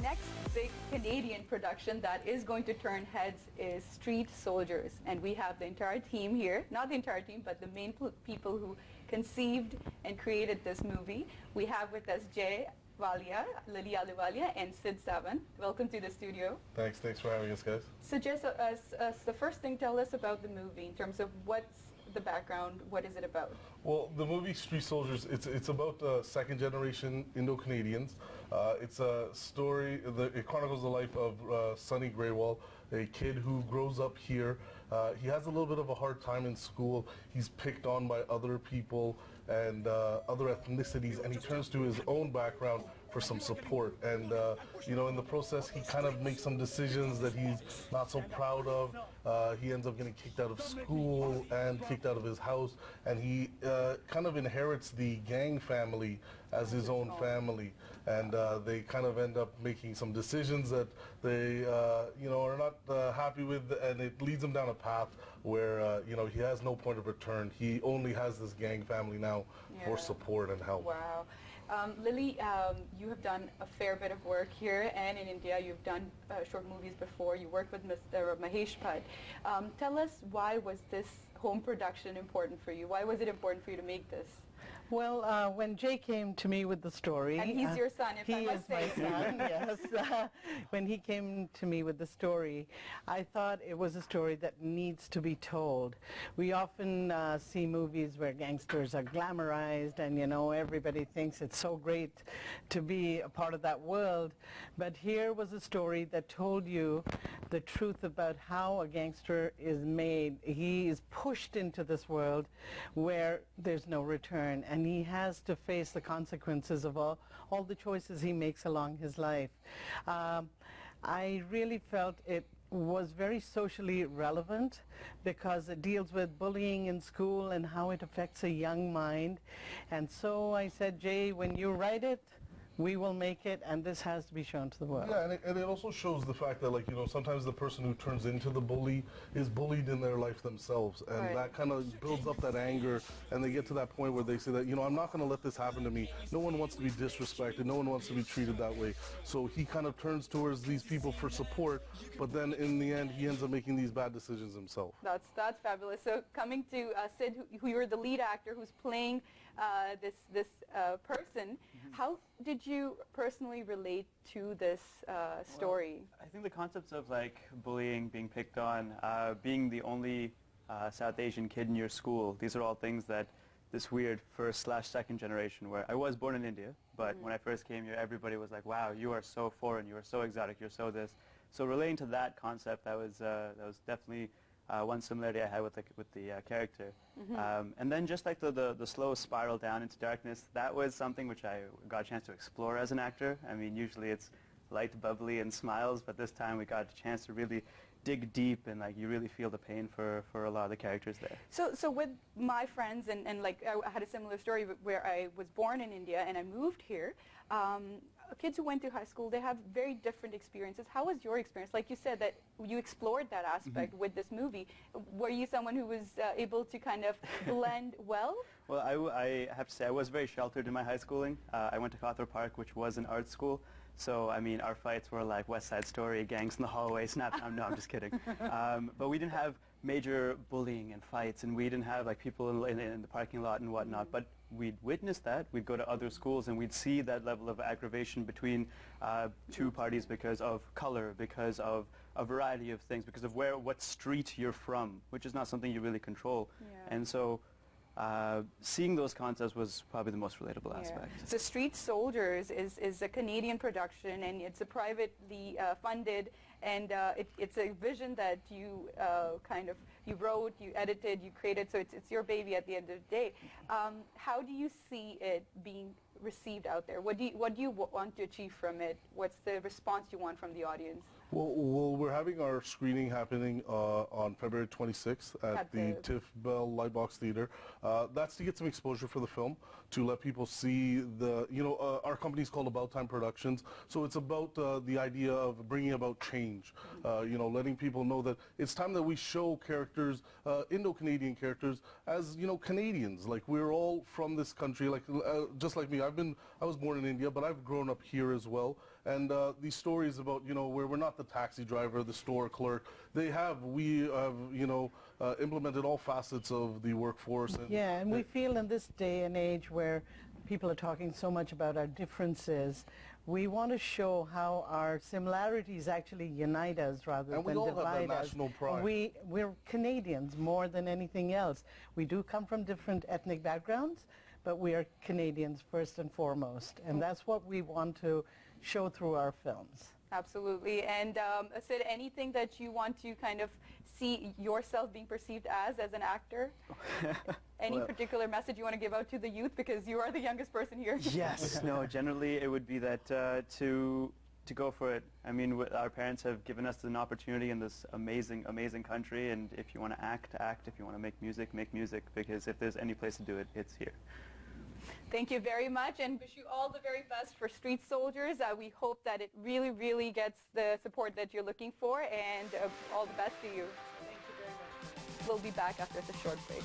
next big Canadian production that is going to turn heads is Street Soldiers. And we have the entire team here, not the entire team, but the main people who conceived and created this movie. We have with us Jay, Walia, Lily Ahluwalia, and Sid Sawant. Welcome to the studio. Thanks for having us, guys. So just as the first thing, tell us about the movie in terms of what's the background, what is it about? Well, the movie Street Soldiers, it's about second generation Indo-Canadians. It's a story, it chronicles the life of Sonny Graywall, a kid who grows up here. He has a little bit of a hard time in school. He's picked on by other people and other ethnicities, and he turns to his own background for some support. And you know, in the process, he kind of makes some decisions that he's not so proud of. He ends up getting kicked out of school and kicked out of his house, and he kind of inherits the gang family as his own family. And they kind of end up making some decisions that they you know, are not happy with, and it leads him down a path where you know, he has no point of return. He only has this gang family now for support and help. Wow. Lily, you have done a fair bit of work here and in India. You've done short movies before. You worked with Mr. Mahesh Bhatt. Tell us, why was this home production important for you? Why was it important for you to make this? Well, when Jay came to me with the story... And he's your son, if I must say. He is my son, yes. When he came to me with the story, I thought it was a story that needs to be told. We often see movies where gangsters are glamorized and, you know, everybody thinks it's so great to be a part of that world. But here was a story that told you the truth about how a gangster is made. He is pushed into this world where there's no return, and he has to face the consequences of all the choices he makes along his life. I really felt it was very socially relevant because it deals with bullying in school and how it affects a young mind. And so I said, Jay, when you write it, we will make it, and this has to be shown to the world. Yeah, and it also shows the fact that, like, you know, sometimes the person who turns into the bully is bullied in their life themselves, and that kind of builds up that anger, and they get to that point where they say that, you know, I'm not going to let this happen to me. No one wants to be disrespected. No one wants to be treated that way. So he kind of turns towards these people for support, but then in the end, he ends up making these bad decisions himself. That's fabulous. So coming to Sid, who you're the lead actor who's playing this person, how did you personally relate to this story? Well, I think the concepts of like bullying, being picked on, being the only South Asian kid in your school, these are all things that this weird first/second generation, where I was born in India, but when I first came here, everybody was like, wow, you are so foreign, you are so exotic, you're so this. So relating to that concept, that was definitely one similarity I had with the character. And then just like the slow spiral down into darkness, that was something which I got a chance to explore as an actor. I mean, usually it's light, bubbly, and smiles, but this time we got a chance to really dig deep, and like you really feel the pain for a lot of the characters there. So with my friends, and like I had a similar story where I was born in India and I moved here. Kids who went to high school, they have very different experiences. How was your experience? Like you said that you explored that aspect with this movie. Were you someone who was able to kind of blend well? Well, I have to say I was very sheltered in my high schooling. I went to Cawthra Park, which was an art school. So, I mean, our fights were like West Side Story, gangs in the hallway, snap time. No, I'm just kidding. But we didn't have major bullying and fights, and we didn't have like people in the parking lot and whatnot. But we'd witness that. We'd go to other schools and we'd see that level of aggravation between two parties because of color, because of a variety of things, because of what street you're from, which is not something you really control. And so seeing those concepts was probably the most relatable aspect. So Street Soldiers is a Canadian production, and it's a privately funded, and it's a vision that you you wrote, you edited, you created, so it's your baby at the end of the day. How do you see it being received out there? What do you want to achieve from it? What's the response you want from the audience? Well, we're having our screening happening on February 26th at the TIFF Bell Lightbox Theater. That's to get some exposure for the film, to let people see the, our company's called About Time Productions, so it's about the idea of bringing about change, letting people know that it's time that we show characters, Indo-Canadian characters, as, Canadians. Like, we're all from this country, like, just like me. I was born in India, but I've grown up here as well. And these stories about, where we're not the taxi driver, the store clerk, we have, implemented all facets of the workforce. And we feel in this day and age where people are talking so much about our differences, we want to show how our similarities actually unite us rather than divide us. And we all have that national pride. We're Canadians more than anything else. We do come from different ethnic backgrounds, but we are Canadians first and foremost. And that's what we want to show through our films. Absolutely. And Sid, anything that you want to kind of see yourself being perceived as an actor? Any particular message you want to give out to the youth, because you are the youngest person here? Yes. No, generally it would be that to go for it. I mean, our parents have given us an opportunity in this amazing, amazing country, and if you want to act, act. If you want to make music, because if there's any place to do it, it's here. Thank you very much, and wish you all the very best for Street Soldiers. We hope that it really, really gets the support that you're looking for, and all the best to you. Thank you very much. We'll be back after this short break.